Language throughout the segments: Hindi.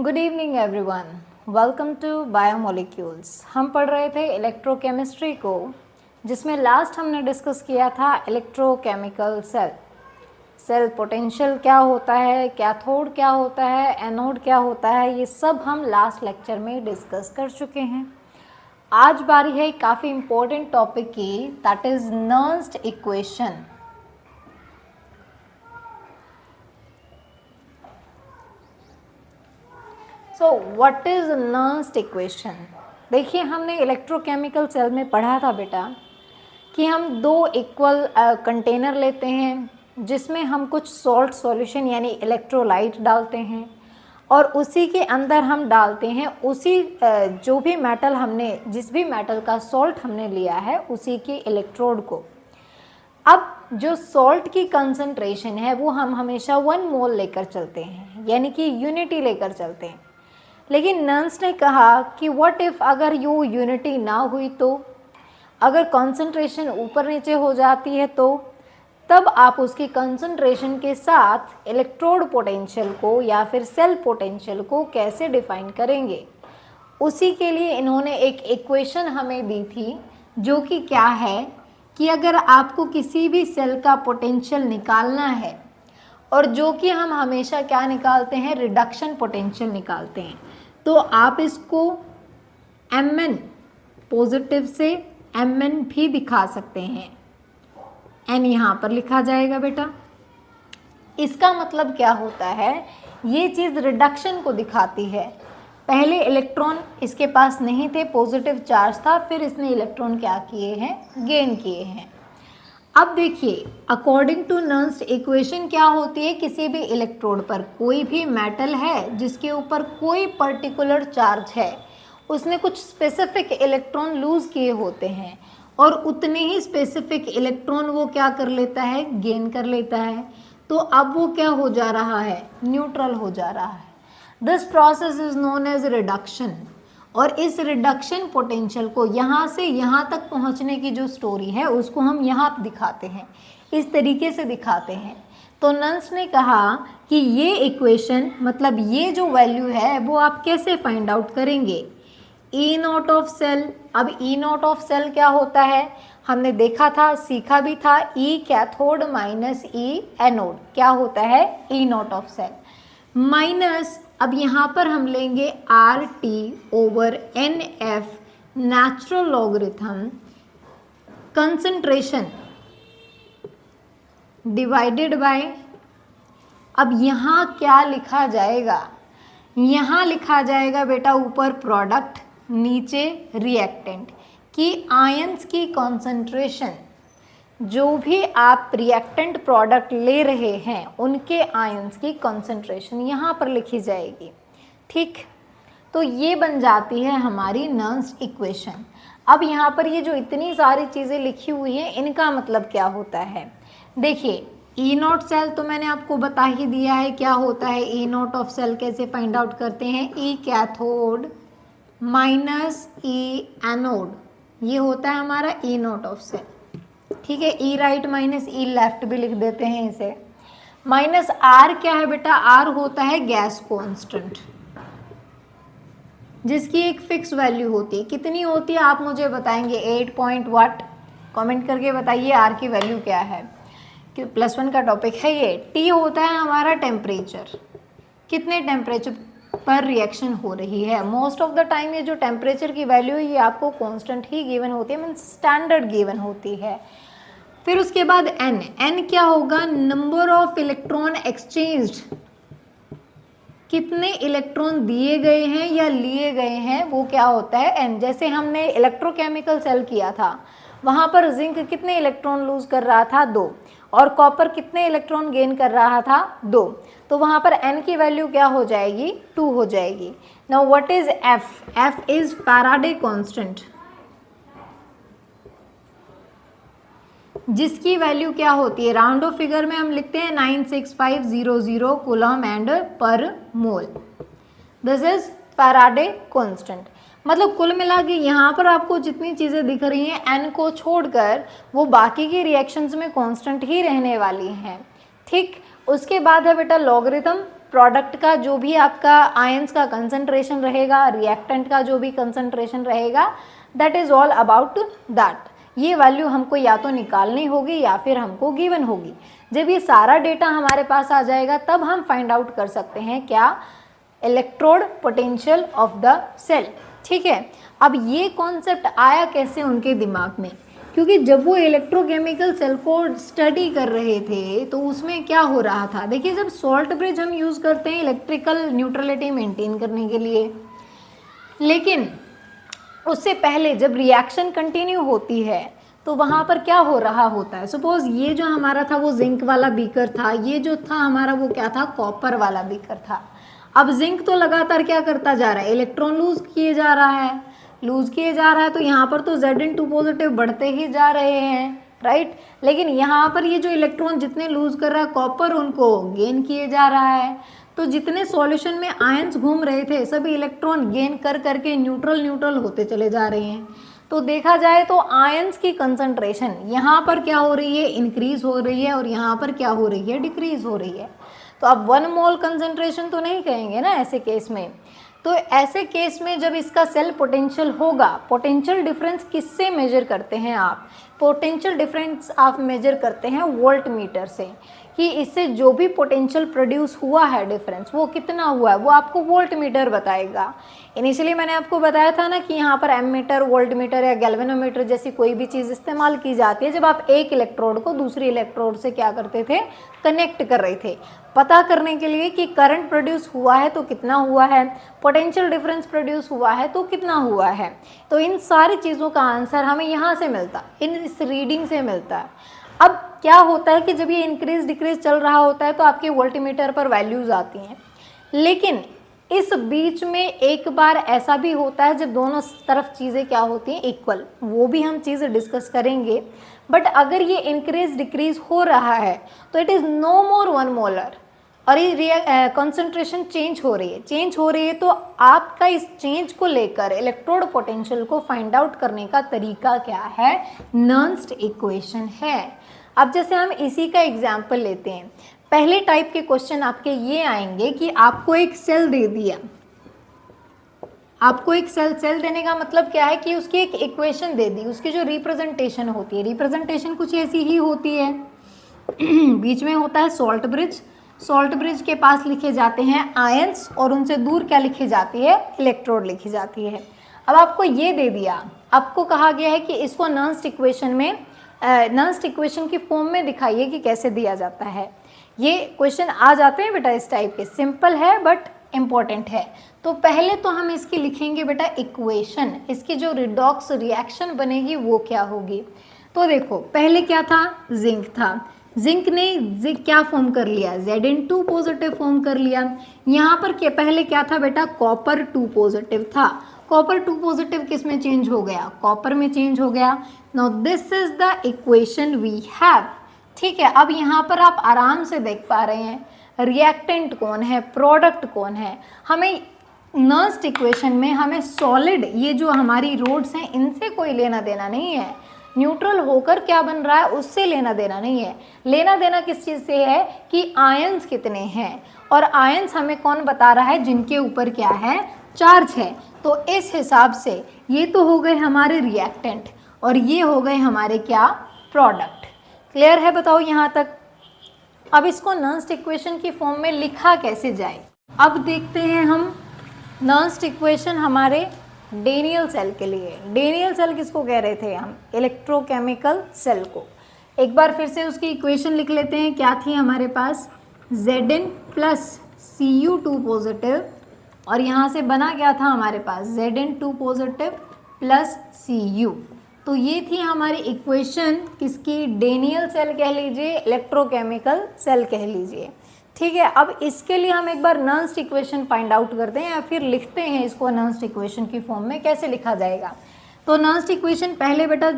Good evening everyone, welcome to biomolecules. हम पढ़ रहे थे इलेक्ट्रोकेमिस्ट्री को, जिसमें लास्ट हमने डिस्कस किया था इलेक्ट्रोकेमिकल सेल। सेल पोटेंशियल क्या होता है, कैथोड क्या होता है, एनोड क्या होता है, ये सब हम लास्ट लेक्चर में डिस्कस कर चुके हैं। आज बारी है काफ़ी इम्पोर्टेंट टॉपिक की, that is Nernst equation. So what is Nernst equation? देखिए, हमने इलेक्ट्रोकेमिकल सेल में पढ़ा था बेटा कि हम दो इक्वल कंटेनर लेते हैं, जिसमें हम कुछ सॉल्ट सॉल्यूशन यानी इलेक्ट्रोलाइट डालते हैं, और उसी के अंदर हम डालते हैं उसी जो भी मेटल हमने, जिस भी मेटल का सॉल्ट हमने लिया है, उसी के इलेक्ट्रोड को। अब जो सॉल्ट की कंसंट्रेशन है वो हम हमेशा 1 मोल लेकर चलते हैं, यानी कि यूनिटी लेकर चलते हैं। लेकिन नर्न्स ने कहा कि व्हाट इफ़ अगर यू यूनिटी ना हुई, तो अगर कंसंट्रेशन ऊपर नीचे हो जाती है, तो तब आप उसकी कंसंट्रेशन के साथ इलेक्ट्रोड पोटेंशियल को या फिर सेल पोटेंशियल को कैसे डिफाइन करेंगे। उसी के लिए इन्होंने एक इक्वेशन हमें दी थी, जो कि क्या है कि अगर आपको किसी भी सेल का पोटेंशियल निकालना है, और जो कि हम हमेशा क्या निकालते हैं, रिडक्शन पोटेंशियल निकालते हैं, तो आप इसको Mn पॉजिटिव से Mn भी दिखा सकते हैं। N यहाँ पर लिखा जाएगा बेटा। इसका मतलब क्या होता है, ये चीज़ रिडक्शन को दिखाती है। पहले इलेक्ट्रॉन इसके पास नहीं थे, पॉजिटिव चार्ज था, फिर इसने इलेक्ट्रॉन क्या किए हैं, गेन किए हैं। अब देखिए, अकॉर्डिंग टू नर्न्स इक्वेशन क्या होती है, किसी भी इलेक्ट्रोड पर कोई भी मेटल है जिसके ऊपर कोई पर्टिकुलर चार्ज है, उसने कुछ स्पेसिफिक इलेक्ट्रॉन लूज किए होते हैं, और उतने ही स्पेसिफिक इलेक्ट्रॉन वो क्या कर लेता है, गेन कर लेता है। तो अब वो क्या हो जा रहा है, न्यूट्रल हो जा रहा है। This process is known as reduction. और इस रिडक्शन पोटेंशियल को यहाँ से यहाँ तक पहुँचने की जो स्टोरी है, उसको हम यहाँ दिखाते हैं, इस तरीके से दिखाते हैं। तो नर्न्स ने कहा कि ये इक्वेशन, मतलब ये जो वैल्यू है, वो आप कैसे फाइंड आउट करेंगे। ई नॉट ऑफ सेल। अब ई नॉट ऑफ सेल क्या होता है, हमने देखा था, सीखा भी था, E cathode minus E anode क्या होता है, E naught of cell minus, अब यहाँ पर हम लेंगे R T over N F natural logarithm concentration divided by, अब यहाँ क्या लिखा जाएगा, यहाँ लिखा जाएगा बेटा ऊपर प्रोडक्ट, नीचे रिएक्टेंट की आयंस की कंसंट्रेशन, जो भी आप रिएक्टेंट प्रोडक्ट ले रहे हैं उनके आयंस की कंसंट्रेशन यहाँ पर लिखी जाएगी। ठीक, तो ये बन जाती है हमारी नर्न्स इक्वेशन। अब यहाँ पर ये जो इतनी सारी चीज़ें लिखी हुई हैं, इनका मतलब क्या होता है। देखिए, ई नॉट सेल तो मैंने आपको बता ही दिया है क्या होता है। ई नॉट ऑफ सेल कैसे फाइंड आउट करते हैं, ई कैथोड माइनस ई एनोड, ये होता है हमारा ई नॉट ऑफ सेल। ठीक है, E right minus E left भी लिख देते हैं इसे। माइनस आर क्या है बेटा, आर होता है गैस कांस्टेंट, जिसकी एक फिक्स वैल्यू होती है। कितनी होती है आप मुझे बताएंगे, 8 पॉइंट व्हाट, कमेंट करके बताइए आर की वैल्यू क्या है, कि +1 का टॉपिक है ये। टी होता है हमारा टेम्परेचर, कितने टेम्परेचर पर रिएक्शन हो रही है। मोस्ट ऑफ द टाइम ये जो टेम्परेचर की वैल्यू है, ये आपको कांस्टेंट ही गिवन होती है, मीन्स स्टैंडर्ड गिवन होती है। फिर उसके बाद एन, एन क्या होगा, नंबर ऑफ इलेक्ट्रॉन एक्सचेंज्ड, कितने इलेक्ट्रॉन दिए गए हैं या लिए गए हैं, वो क्या होता है एन। जैसे हमने इलेक्ट्रोकेमिकल सेल किया था, वहाँ पर जिंक कितने इलेक्ट्रॉन लूज कर रहा था, 2, और कॉपर कितने इलेक्ट्रॉन गेन कर रहा था, 2, तो वहाँ पर एन की वैल्यू क्या हो जाएगी, 2 हो जाएगी। Now what is F, F is Faraday constant, जिसकी वैल्यू क्या होती है, राउंड ऑफ फिगर में हम लिखते हैं 96500 coulomb and per mole. This is Faraday constant. मतलब कुल मिला के यहाँ पर आपको जितनी चीज़ें दिख रही हैं, एन को छोड़कर वो बाकी की रिएक्शंस में कांस्टेंट ही रहने वाली हैं। ठीक, उसके बाद है बेटा लॉगरिथम प्रोडक्ट का जो भी आपका आयंस का कंसंट्रेशन रहेगा, रिएक्टेंट का जो भी कंसंट्रेशन रहेगा, that is all about that. ये वैल्यू हमको या तो निकालनी होगी या फिर हमको गिवन होगी। जब ये सारा डेटा हमारे पास आ जाएगा तब हम फाइंड आउट कर सकते हैं क्या, electrode potential of the cell. ठीक है, अब ये कॉन्सेप्ट आया कैसे उनके दिमाग में, क्योंकि जब वो इलेक्ट्रोकेमिकल सेल को स्टडी कर रहे थे तो उसमें क्या हो रहा था। देखिए, जब सॉल्ट ब्रिज हम यूज़ करते हैं इलेक्ट्रिकल न्यूट्रलिटी मेंटेन करने के लिए, लेकिन उससे पहले जब रिएक्शन कंटिन्यू होती है तो वहाँ पर क्या हो रहा होता है। सपोज ये जो हमारा था वो जिंक वाला बीकर था, ये जो था हमारा वो क्या था, कॉपर वाला बीकर था। अब जिंक तो लगातार क्या करता जा रहा है, इलेक्ट्रॉन लूज किए जा रहा है, लूज किए जा रहा है, तो यहाँ पर तो Zn2 पॉजिटिव बढ़ते ही जा रहे हैं, राइट। लेकिन यहाँ पर ये जो इलेक्ट्रॉन जितने लूज कर रहा है कॉपर, उनको गेन किए जा रहा है। तो जितने सॉल्यूशन में आयंस घूम रहे थे सभी इलेक्ट्रॉन गेन कर करके न्यूट्रल होते चले जा रहे हैं। तो देखा जाए तो आयंस की कंसंट्रेशन यहाँ पर क्या हो रही है, इंक्रीज हो रही है, और यहाँ पर क्या हो रही है, डिक्रीज हो रही है। तो अब 1 मोल कंसंट्रेशन तो नहीं कहेंगे ना ऐसे केस में। तो ऐसे केस में जब इसका सेल पोटेंशियल होगा, पोटेंशियल डिफरेंस किससे मेजर करते हैं आप, पोटेंशियल डिफरेंस आप मेजर करते हैं वोल्ट मीटर से, कि इससे जो भी पोटेंशियल प्रोड्यूस हुआ है डिफरेंस वो कितना हुआ है वो आपको वोल्ट मीटर बताएगा। इनिशियली मैंने आपको बताया था ना कि यहाँ पर एमीटर, वोल्ट मीटर या गैल्वेनोमीटर जैसी कोई भी चीज़ इस्तेमाल की जाती है जब आप एक इलेक्ट्रोड को दूसरी इलेक्ट्रोड से क्या करते थे, कनेक्ट कर रहे थे, पता करने के लिए कि करंट प्रोड्यूस हुआ है तो कितना हुआ है, पोटेंशियल डिफरेंस प्रोड्यूस हुआ है तो कितना हुआ है। तो इन सारी चीज़ों का आंसर हमें यहाँ से मिलता, इस रीडिंग से मिलता है। अब क्या होता है कि जब ये इंक्रीज डिक्रीज चल रहा होता है तो आपके वोल्टीमीटर पर वैल्यूज आती हैं, लेकिन इस बीच में एक बार ऐसा भी होता है जब दोनों तरफ चीज़ें क्या होती हैं, इक्वल, वो भी हम चीज़ें डिस्कस करेंगे। बट अगर ये इंक्रीज डिक्रीज हो रहा है तो it is no more 1 molar और ये कंसंट्रेशन चेंज हो रही है, तो आपका इस चेंज को लेकर इलेक्ट्रोड पोटेंशियल को फाइंड आउट करने का तरीका क्या है, नर्न्स्ट इक्वेशन है। अब जैसे हम इसी का एग्जाम्पल लेते हैं, पहले टाइप के क्वेश्चन आपके ये आएंगे कि आपको एक सेल दे दिया, आपको एक सेल देने का मतलब क्या है कि उसकी एक इक्वेशन दे दी, उसकी जो रिप्रेजेंटेशन होती है, रिप्रेजेंटेशन कुछ ऐसी ही होती है। बीच में होता है सॉल्ट ब्रिज के पास लिखे जाते हैं आयंस और उनसे दूर क्या लिखी जाती है, इलेक्ट्रोड लिखी जाती है। अब आपको ये दे दिया, आपको कहा गया है कि इसको नर्न्स्ट इक्वेशन में, नर्न्स्ट इक्वेशन की फॉर्म में दिखाइए कि कैसे दिया जाता है। ये क्वेश्चन आ जाते हैं बेटा इस टाइप के, सिंपल है बट इम्पॉर्टेंट है। तो पहले तो हम इसकी लिखेंगे बेटा इक्वेशन, इसकी जो रिडॉक्स रिएक्शन बनेगी वो क्या होगी। तो देखो पहले क्या था, जिंक था, जिंक ने क्या फॉर्म कर लिया, Zn2 पॉजिटिव फॉर्म कर लिया। यहाँ पर पहले क्या था बेटा, कॉपर 2 पॉजिटिव था, कॉपर 2 पॉजिटिव किस में चेंज हो गया, कॉपर में चेंज हो गया। Now this is the equation we have. ठीक है, अब यहाँ पर आप आराम से देख पा रहे हैं रिएक्टेंट कौन है, प्रोडक्ट कौन है। हमें नर्न्स्ट इक्वेशन में हमें सॉलिड, ये जो हमारी रोड्स हैं इनसे कोई लेना देना नहीं है, न्यूट्रल होकर क्या बन रहा है उससे लेना देना नहीं है। लेना देना किस चीज़ से है कि आयंस कितने हैं, और आयंस हमें कौन बता रहा है, जिनके ऊपर क्या है, चार्ज है। तो इस हिसाब से ये तो हो गए हमारे रिएक्टेंट और ये हो गए हमारे क्या, प्रोडक्ट। क्लियर है, बताओ यहाँ तक। अब इसको नर्न्स्ट इक्वेशन की फॉर्म में लिखा कैसे जाए, अब देखते हैं हम नर्न्स्ट इक्वेशन हमारे डेनियल सेल के लिए। डेनियल सेल किसको कह रहे थे हम, इलेक्ट्रोकेमिकल सेल को। एक बार फिर से उसकी इक्वेशन लिख लेते हैं, क्या थी हमारे पास, Zn प्लस Cu2 पॉजिटिव, और यहाँ से बना क्या था हमारे पास, Zn2 पॉजिटिव प्लस Cu। तो ये थी हमारी इक्वेशन किसकी, डेनियल सेल कह लीजिए, इलेक्ट्रोकेमिकल सेल कह लीजिए। ठीक है, अब इसके लिए हम एक बार नर्न्स्ट इक्वेशन फाइंड आउट करते हैं या फिर लिखते हैं इसको नर्न्स्ट इक्वेशन की फॉर्म में, कैसे लिखा जाएगा। तो नर्न्स्ट इक्वेशन पहले बेटा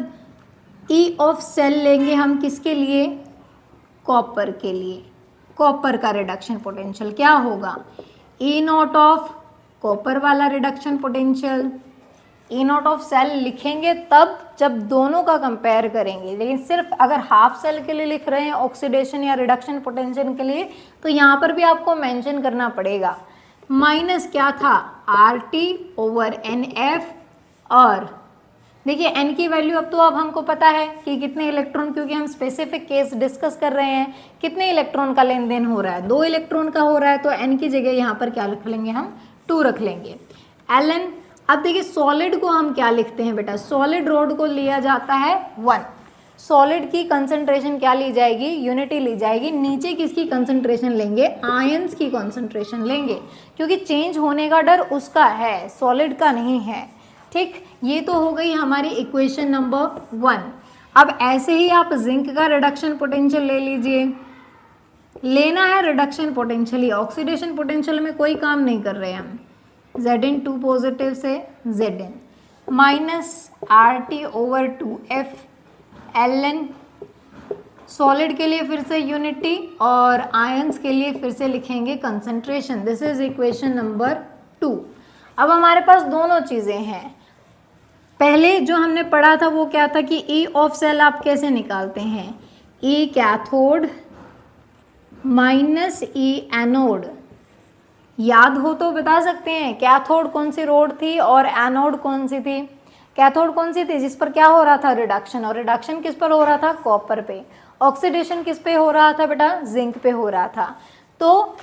ई ऑफ सेल लेंगे हम, किसके लिए, कॉपर के लिए। कॉपर का रिडक्शन पोटेंशियल क्या होगा, ई नॉट ऑफ कॉपर वाला reduction potential. E naught of cell लिखेंगे तब जब दोनों का कंपेयर करेंगे, लेकिन सिर्फ अगर हाफ सेल के लिए लिख रहे हैं ऑक्सीडेशन या रिडक्शन पोटेंशियल के लिए, तो यहाँ पर भी आपको मेंशन करना पड़ेगा। माइनस क्या था, RT/NF, और देखिए n की वैल्यू अब हमको पता है कि कितने इलेक्ट्रॉन, क्योंकि हम स्पेसिफिक केस डिस्कस कर रहे हैं, कितने इलेक्ट्रॉन का लेन देन हो रहा है, 2 इलेक्ट्रॉन का हो रहा है, तो n की जगह यहाँ पर क्या रख लेंगे हम, 2 रख लेंगे। Ln, अब देखिए सॉलिड को हम क्या लिखते हैं बेटा, सॉलिड रॉड को लिया जाता है 1, सॉलिड की कंसंट्रेशन क्या ली जाएगी, यूनिटी ली जाएगी, नीचे किसकी कंसंट्रेशन लेंगे, आयंस की कंसंट्रेशन लेंगे, क्योंकि चेंज होने का डर उसका है, सॉलिड का नहीं है। ठीक, ये तो हो गई हमारी इक्वेशन नंबर 1। अब ऐसे ही आप जिंक का रिडक्शन पोटेंशियल ले लीजिए, लेना है रिडक्शन पोटेंशियल ही, ऑक्सीडेशन पोटेंशियल में कोई काम नहीं कर रहे हम। Zn2 पॉजिटिव से Zn minus RT/2F Ln, solid के लिए फिर से यूनिटी और आयंस के लिए फिर से लिखेंगे concentration. This is equation number 2। अब हमारे पास दोनों चीज़ें हैं। पहले जो हमने पढ़ा था वो क्या था कि E ऑफ सेल आप कैसे निकालते हैं, E cathode minus E anode, याद हो तो बता सकते हैं, कैथोड कौन सी रोड थी और एनोड कौन सी थी। कैथोड कौन सी थी, जिस पर क्या हो रहा था, रिडक्शन, और रिडक्शन किस पर हो रहा था, कॉपर पे। ऑक्सीडेशन किस पे हो रहा था बेटा, जिंक पे हो रहा था। तो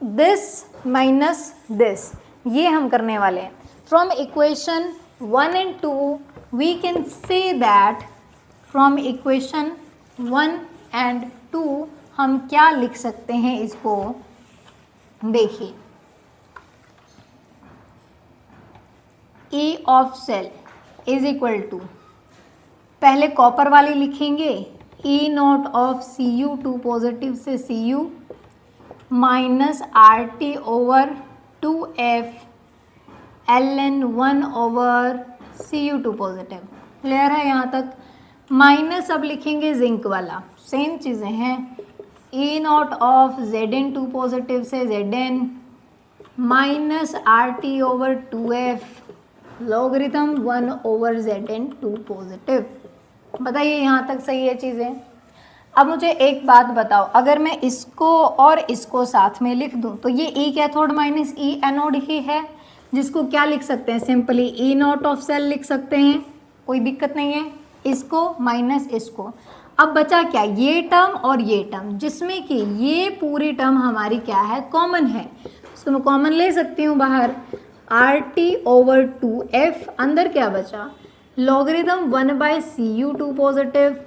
दिस माइनस दिस, ये हम करने वाले हैं। From equation 1 and 2 we can say that, from equation 1 and 2 हम क्या लिख सकते हैं, इसको देखिए, E of cell is equal to, पहले कॉपर वाली लिखेंगे, E0 ऑफ Cu2 पॉजिटिव से Cu minus RT/2F Ln 1/Cu2 positive. Clear है यहाँ तक। माइनस अब लिखेंगे जिंक वाला, सेम चीज़ें हैं, E0 ऑफ Zn2 पॉजिटिव से Zn minus RT/2F logarithm 1/Zn2 positive. बताइए यहाँ तक सही है चीज़ें। अब मुझे एक बात बताओ, अगर मैं इसको और इसको साथ में लिख दूँ तो ये E cathode minus E anode ही है, जिसको क्या लिख सकते हैं, सिंपली E0 ऑफ सेल लिख सकते हैं, कोई दिक्कत नहीं है, इसको माइनस इसको। अब बचा क्या, ये टर्म और ये टर्म, जिसमें कि ये पूरी टर्म हमारी क्या है, कॉमन है, इसको मैं कॉमन ले सकती हूँ बाहर। RT/2F, अंदर क्या बचा, logarithm 1/Cu2 positive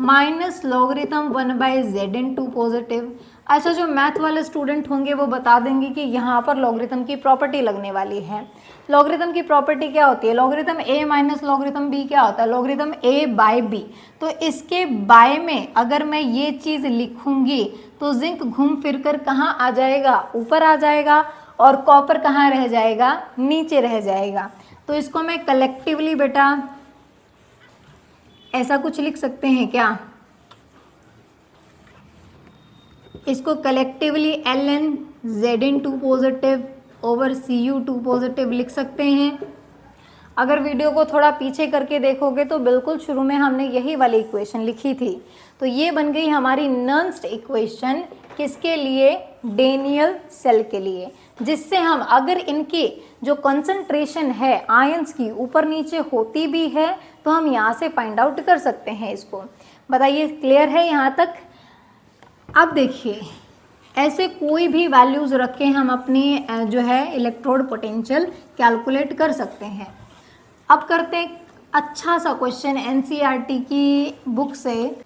minus logarithm 1/Zn2 positive. अच्छा, जो मैथ वाले स्टूडेंट होंगे वो बता देंगे कि यहाँ पर लॉगरिथम की प्रॉपर्टी लगने वाली है। लॉगरिथम की प्रॉपर्टी क्या होती है, logarithm A minus logarithm B क्या होता है, लॉगरिथम A/B। तो इसके बाय में अगर मैं ये चीज़ लिखूंगी तो जिंक घूम फिर कर कहाँ आ जाएगा, ऊपर आ जाएगा, और कॉपर कहाँ रह जाएगा, नीचे रह जाएगा। तो इसको मैं कलेक्टिवली बेटा ऐसा कुछ लिख सकते हैं क्या, इसको collectively Ln Zn2 positive over Cu2 positive लिख सकते हैं। अगर वीडियो को थोड़ा पीछे करके देखोगे तो बिल्कुल शुरू में हमने यही वाली इक्वेशन लिखी थी। तो ये बन गई हमारी नर्न्स्ट इक्वेशन, किसके लिए, डेनियल सेल के लिए, जिससे हम अगर इनकी जो कंसंट्रेशन है आयंस की ऊपर नीचे होती भी है तो हम यहाँ से फाइंड आउट कर सकते हैं इसको। बताइए क्लियर है यहाँ तक। अब देखिए, ऐसे कोई भी वैल्यूज़ रख के हम अपनी जो है इलेक्ट्रोड पोटेंशियल कैलकुलेट कर सकते हैं। अब करते हैं अच्छा सा क्वेश्चन एनसीईआरटी की बुक से।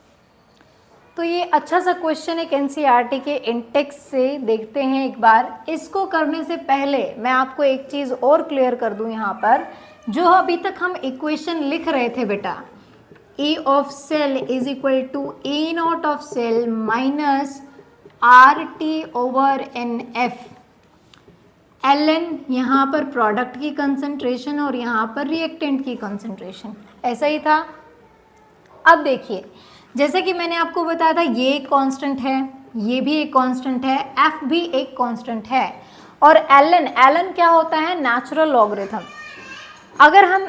तो ये अच्छा सा क्वेश्चन एक एनसीईआरटी के इंटेक्स से देखते हैं एक बार। इसको करने से पहले मैं आपको एक चीज़ और क्लियर कर दूं यहाँ पर, जो अभी तक हम इक्वेशन लिख रहे थे बेटा, E of cell is equal to E0 of cell minus RT/NF। Ln यहाँ पर प्रोडक्ट की कंसंट्रेशन और यहाँ पर रिएक्टेंट की कंसंट्रेशन, ऐसा ही था। अब देखिए, जैसे कि मैंने आपको बताया था ये एक कांस्टेंट है, ये भी एक कांस्टेंट है, F भी एक कांस्टेंट है, और Ln क्या होता है, नेचुरल लॉगरिथम। अगर हम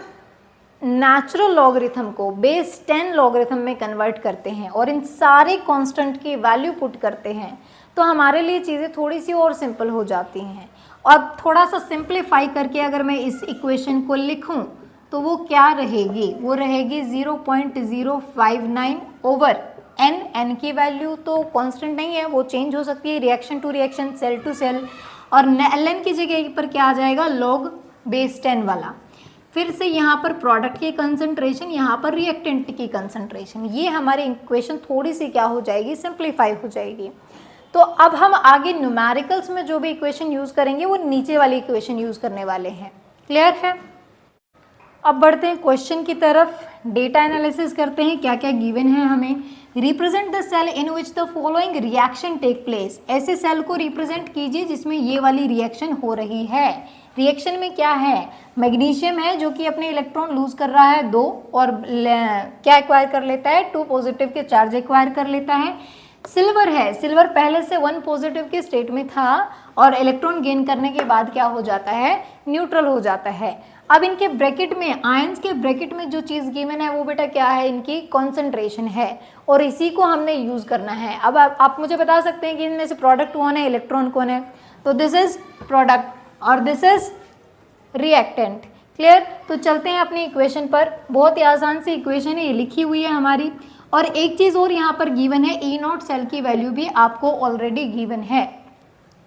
नेचुरल लॉगरिथम को बेस 10 लॉगरिथम में कन्वर्ट करते हैं और इन सारे कांस्टेंट की वैल्यू पुट करते हैं तो हमारे लिए चीज़ें थोड़ी सी और सिंपल हो जाती हैं। और थोड़ा सा सिंप्लीफाई करके अगर मैं इस इक्वेशन को लिखूं तो वो क्या रहेगी, वो रहेगी 0.059 ओवर एन। एन की वैल्यू तो कांस्टेंट नहीं है, वो चेंज हो सकती है reaction to reaction, cell to cell. और एल एन की जगह पर क्या आ जाएगा, लॉग बेस 10 वाला। फिर से यहाँ पर प्रोडक्ट की कंसंट्रेशन, यहाँ पर रिएक्टेंट की कंसंट्रेशन, ये हमारी इक्वेशन थोड़ी सी क्या हो जाएगी, सिंप्लीफाई हो जाएगी। तो अब हम आगे न्यूमेरिकल्स में जो भी इक्वेशन यूज़ करेंगे वो नीचे वाली इक्वेशन यूज़ करने वाले हैं। क्लियर है? अब बढ़ते हैं क्वेश्चन की तरफ, डेटा एनालिसिस करते हैं क्या क्या गिवन है हमें। Represent the cell in which the following reaction take place. ऐसे सेल को रिप्रेजेंट कीजिए जिसमें ये वाली रिएक्शन हो रही है। रिएक्शन में क्या है, मैग्नीशियम है जो कि अपने इलेक्ट्रॉन लूज कर रहा है 2 और क्या एक्वायर कर लेता है, 2 पॉजिटिव के चार्ज एक्वायर कर लेता है। सिल्वर है, सिल्वर पहले से 1 पॉजिटिव के स्टेट में था और इलेक्ट्रॉन गेन करने के बाद क्या हो जाता है, न्यूट्रल हो जाता है। अब इनके ब्रैकेट में, आयंस के ब्रैकेट में जो चीज़ गिवन है वो बेटा क्या है, इनकी कॉन्सेंट्रेशन है और इसी को हमने यूज़ करना है। अब आप मुझे बता सकते हैं कि इनमें से प्रोडक्ट कौन है, इलेक्ट्रॉन कौन है, तो दिस इज प्रोडक्ट और दिस इज रिएक्टेंट। क्लियर? तो चलते हैं अपनी इक्वेशन पर। बहुत ही आसान सी इक्वेशन है, ये लिखी हुई है हमारी। और एक चीज़ और यहाँ पर गिवन है, ई नॉट सेल की वैल्यू भी आपको ऑलरेडी गिवन है।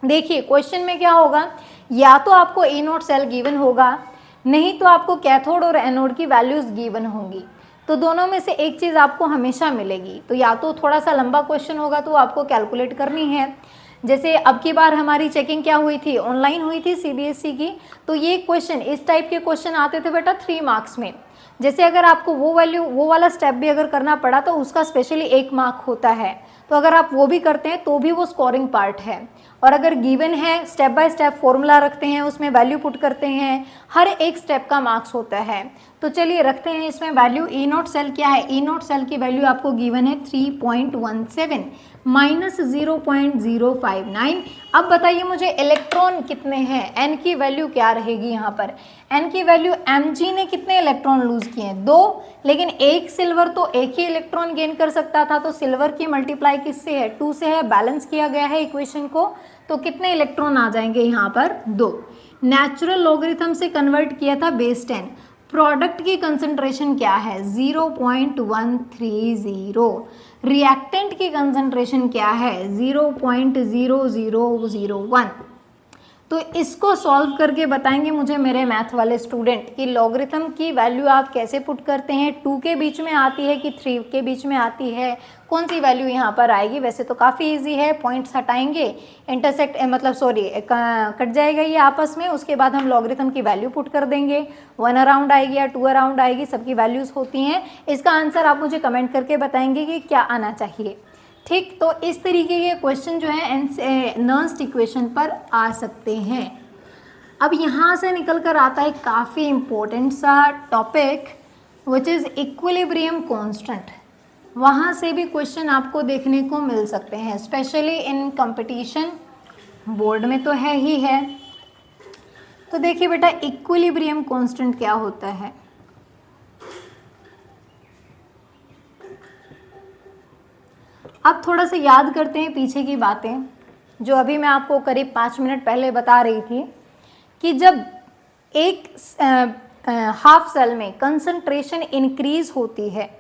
देखिए क्वेश्चन में क्या होगा, या तो आपको ई नॉट सेल गिवन होगा, नहीं तो आपको कैथोड और एनोड की वैल्यूज गिवन होंगी। तो दोनों में से एक चीज़ आपको हमेशा मिलेगी। तो या तो थोड़ा सा लंबा क्वेश्चन होगा तो आपको कैलकुलेट करनी है। जैसे अब की बार हमारी चेकिंग क्या हुई थी, ऑनलाइन हुई थी सीबीएसई की, तो ये क्वेश्चन, इस टाइप के क्वेश्चन आते थे बेटा 3 मार्क्स में। जैसे अगर आपको वो वैल्यू, वो वाला स्टेप भी अगर करना पड़ा तो उसका स्पेशली 1 मार्क होता है। तो अगर आप वो भी करते हैं तो भी वो स्कोरिंग पार्ट है। और अगर गिवन है, स्टेप बाय स्टेप फॉर्मूला रखते हैं, उसमें वैल्यू पुट करते हैं, हर एक स्टेप का मार्क्स होता है। तो चलिए रखते हैं इसमें वैल्यू। ई नॉट सेल क्या है, ई नॉट सेल की वैल्यू आपको गिवन है 3.17 माइनस 0.059। अब बताइए मुझे इलेक्ट्रॉन कितने हैं, एन की वैल्यू क्या रहेगी यहाँ पर। एन की वैल्यू, एमजी ने कितने इलेक्ट्रॉन लूज किए हैं, 2, लेकिन एक सिल्वर तो एक ही इलेक्ट्रॉन गेन कर सकता था, तो सिल्वर की मल्टीप्लाई किससे है, 2 से है। बैलेंस किया गया है इक्वेशन को, तो कितने इलेक्ट्रॉन आ जाएंगे यहाँ पर, 2। नेचुरल लॉगरिथम से कन्वर्ट किया था बेस 10। प्रोडक्ट की कंसंट्रेशन क्या है, 0.130। रिएक्टेंट की कंसंट्रेशन क्या है, 0.0001। तो इसको सॉल्व करके बताएंगे मुझे मेरे मैथ वाले स्टूडेंट कि लॉगरिथम की वैल्यू आप कैसे पुट करते हैं, 2 के बीच में आती है कि 3 के बीच में आती है, कौन सी वैल्यू यहाँ पर आएगी। वैसे तो काफ़ी इजी है, पॉइंट्स हटाएंगे, इंटरसेक्ट मतलब सॉरी कट जाएगा ये आपस में, उसके बाद हम लॉगरिथम की वैल्यू पुट कर देंगे। 1 अराउंड आएगी या 2 अराउंड आएगी, सबकी वैल्यूज़ होती हैं। इसका आंसर आप मुझे कमेंट करके बताएंगे कि क्या आना चाहिए। ठीक, तो इस तरीके के क्वेश्चन जो है नर्स्ट इक्वेशन पर आ सकते हैं। अब यहाँ से निकल कर आता है काफ़ी इम्पोर्टेंट सा topic which is equilibrium constant. वहाँ से भी क्वेश्चन आपको देखने को मिल सकते हैं, स्पेशली इन कंपटीशन, बोर्ड में तो है ही है। तो देखिए बेटा, इक्विलिब्रियम कांस्टेंट क्या होता है। अब थोड़ा सा याद करते हैं पीछे की बातें, जो अभी मैं आपको करीब 5 मिनट पहले बता रही थी कि जब एक हाफ सेल में कंसंट्रेशन इंक्रीज होती है,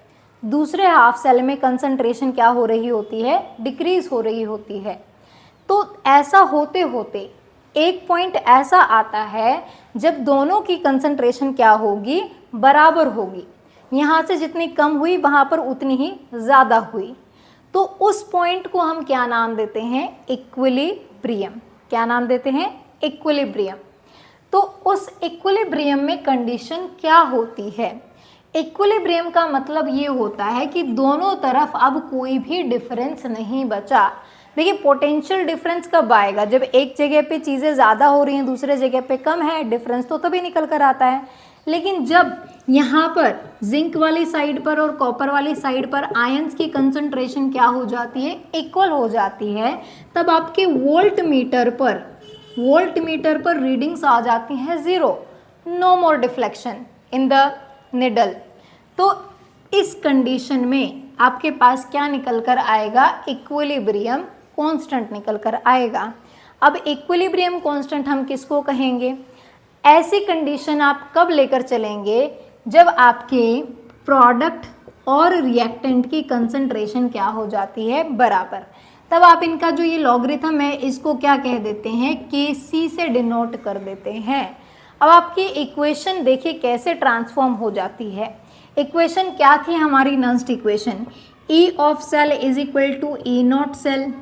दूसरे हाफ सेल में कंसंट्रेशन क्या हो रही होती है, डिक्रीज हो रही होती है। तो ऐसा होते होते एक पॉइंट ऐसा आता है जब दोनों की कंसंट्रेशन क्या होगी, बराबर होगी। यहाँ से जितनी कम हुई वहाँ पर उतनी ही ज़्यादा हुई। तो उस पॉइंट को हम क्या नाम देते हैं, इक्विलिब्रियम। क्या नाम देते हैं, इक्विलिब्रियम। तो उस इक्विलिब्रियम में कंडीशन क्या होती है, इक्विलिब्रियम का मतलब ये होता है कि दोनों तरफ अब कोई भी डिफरेंस नहीं बचा। देखिए पोटेंशियल डिफरेंस कब आएगा, जब एक जगह पे चीज़ें ज़्यादा हो रही हैं, दूसरे जगह पे कम है, डिफरेंस तो तभी निकल कर आता है। लेकिन जब यहाँ पर जिंक वाली साइड पर और कॉपर वाली साइड पर आयंस की कंसंट्रेशन क्या हो जाती है, इक्वल हो जाती है, तब आपके वोल्ट मीटर पर रीडिंग्स आ जाती हैं 0। No more deflection in the needle. तो इस कंडीशन में आपके पास क्या निकल कर आएगा, इक्विलिब्रियम कांस्टेंट निकल कर आएगा। अब इक्विलिब्रियम कांस्टेंट हम किसको कहेंगे, ऐसी कंडीशन आप कब लेकर चलेंगे जब आपके प्रोडक्ट और रिएक्टेंट की कंसंट्रेशन क्या हो जाती है, बराबर। तब आप इनका जो ये लॉगरिथम है इसको क्या कह देते हैं, Kc से डिनोट कर देते हैं। अब आपकी इक्वेशन देखिए कैसे ट्रांसफॉर्म हो जाती है। इक्वेशन क्या थी हमारी, Nernst equation, E of cell is equal to E naught cell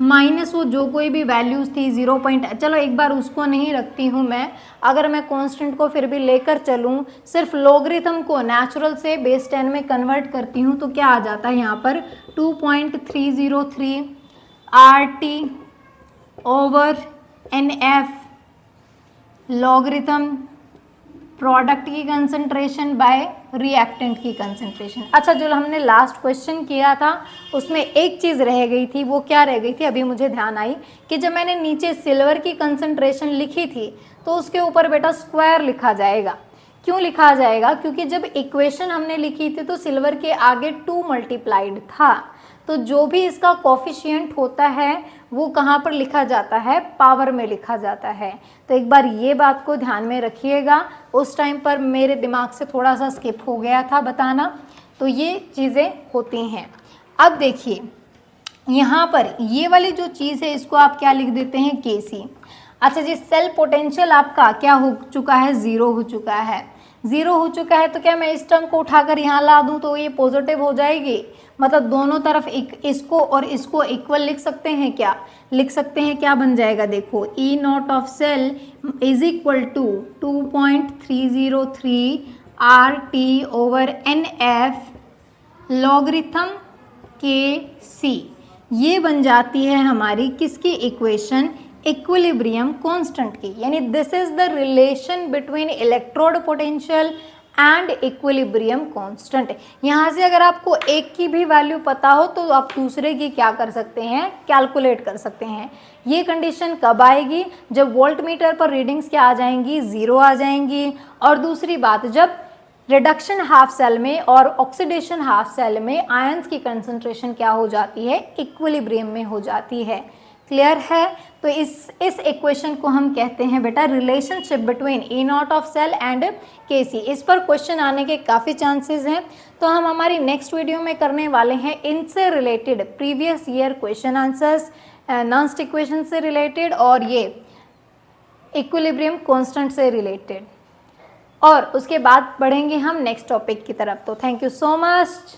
minus वो जो कोई भी वैल्यूज थी 0 पॉइंट, चलो एक बार उसको नहीं रखती हूँ मैं, अगर मैं कांस्टेंट को फिर भी लेकर चलूँ, सिर्फ लॉगरिथम को नेचुरल से बेस 10 में कन्वर्ट करती हूँ तो क्या आ जाता है यहाँ पर 2.303 RT over NF logarithm product की कंसंट्रेशन बाय रिएक्टेंट की कंसंट्रेशन। अच्छा, जो हमने लास्ट क्वेश्चन किया था उसमें एक चीज़ रह गई थी, वो क्या रह गई थी, अभी मुझे ध्यान आई कि जब मैंने नीचे सिल्वर की कंसंट्रेशन लिखी थी तो उसके ऊपर बेटा स्क्वायर लिखा जाएगा। क्यों लिखा जाएगा, क्योंकि जब इक्वेशन हमने लिखी थी तो सिल्वर के आगे 2 मल्टीप्लाइड था, तो जो भी इसका कोफिशिएंट होता है वो कहाँ पर लिखा जाता है, पावर में लिखा जाता है। तो एक बार ये बात को ध्यान में रखिएगा, उस टाइम पर मेरे दिमाग से थोड़ा सा स्किप हो गया था बताना, तो ये चीज़ें होती हैं। अब देखिए यहाँ पर ये वाली जो चीज़ है इसको आप क्या लिख देते हैं, Kc। अच्छा जी, सेल पोटेंशियल आपका क्या हो चुका है, 0 हो चुका है। 0 हो चुका है तो क्या मैं इस टर्म को उठाकर यहाँ ला दूँ तो ये पॉजिटिव हो जाएगी, मतलब दोनों तरफ इसको और इसको इक्वल लिख सकते हैं, क्या लिख सकते हैं, क्या बन जाएगा, देखो E naught of cell is equal to 2.303 RT over NF logarithm Kc। ये बन जाती है हमारी किसकी इक्वेशन, इक्विलिब्रियम कांस्टेंट की। यानी this is the relation between electrode potential and equilibrium constant. यहाँ से अगर आपको एक की भी वैल्यू पता हो तो आप दूसरे की क्या कर सकते हैं, कैलकुलेट कर सकते हैं। ये कंडीशन कब आएगी, जब वोल्टमीटर पर रीडिंग्स क्या आ जाएंगी, 0 आ जाएंगी। और दूसरी बात, जब रिडक्शन हाफ सेल में और ऑक्सीडेशन हाफ सेल में आयंस की कंसंट्रेशन क्या हो जाती है, इक्विलिब्रियम में हो जाती है। क्लियर है। तो इस इक्वेशन को हम कहते हैं बेटा relationship between E naught of cell and K C. इस पर क्वेश्चन आने के काफ़ी चांसेस हैं, तो हम हमारी नेक्स्ट वीडियो में करने वाले हैं इनसे related previous year question answers, Nernst equation से रिलेटेड और ये इक्विलिब्रियम कांस्टेंट से रिलेटेड, और उसके बाद बढ़ेंगे हम नेक्स्ट टॉपिक की तरफ। तो थैंक यू सो मच।